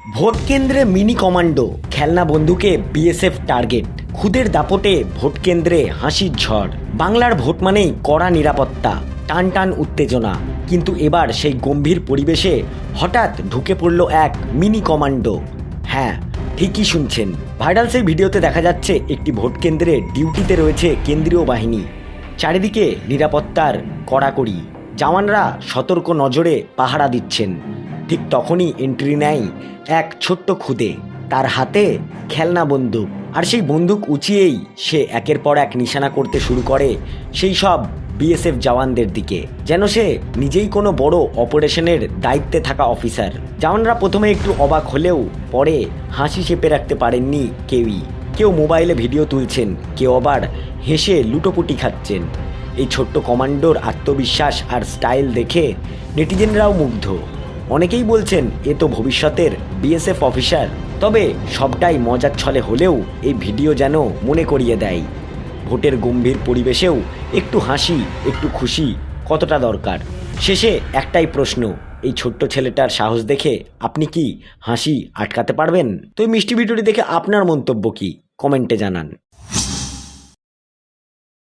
Vote কেন্দ্রে mini commando, খেলনা বন্দুকে BSF target, খুদের দাপটে ভোট কেন্দ্রে হাসির ঝড়। বাংলার ভোট মানেই কড়া নিরাপত্তা, টান টান উত্তেজনা। কিন্তু এবার সেই গম্ভীর পরিবেশে হঠাৎ ঢুকে পড়ল এক মিনি কমান্ডো। হ্যাঁ, ঠিকই শুনছেন। ভাইরাল সেই ভিডিওতে দেখা যাচ্ছে একটি ভোট কেন্দ্রে ডিউটিতে রয়েছে কেন্দ্রীয় বাহিনী। চারিদিকে নিরাপত্তার কড়াকড়ি, জওয়ানরা সতর্ক নজরে পাহারা দিচ্ছেন। ঠিক তখনই এন্ট্রি নেয় এক ছোট্ট খুদে, তার হাতে খেলনা বন্দুক। আর সেই বন্দুক উঁচিয়েই সে একের পর এক নিশানা করতে শুরু করে সেই সব বিএসএফ জওয়ানদের দিকে, যেন সে নিজেই কোনো বড় অপারেশনের দায়িত্বে থাকা অফিসার। জওয়ানরা প্রথমে একটু অবাক হলেও পরে হাসি চেপে রাখতে পারেননি কেউই। কেউ মোবাইলে ভিডিও তুলছেন, কেউ আবার হেসে লুটোপুটি খাচ্ছেন। এই ছোট্ট কমান্ডোর আত্মবিশ্বাস আর স্টাইল দেখে নেটিজেনরাও মুগ্ধ। অনেকেই বলছেন এ তো ভবিষ্যতের বিএসএফ অফিসার। তবে সবটাই মজার ছলে হলেও এই ভিডিও যেন মনে করিয়ে দেয়, ভোটের গম্ভীর পরিবেশেও একটু হাসি, একটু খুশি কতটা দরকার। শেষে একটাই প্রশ্ন, এই ছোট্ট ছেলেটার সাহস দেখে আপনি কি হাসি আটকাতে পারবেন? তো এই মিষ্টি ভিডিওটি দেখে আপনার মন্তব্য কি, কমেন্টে জানান।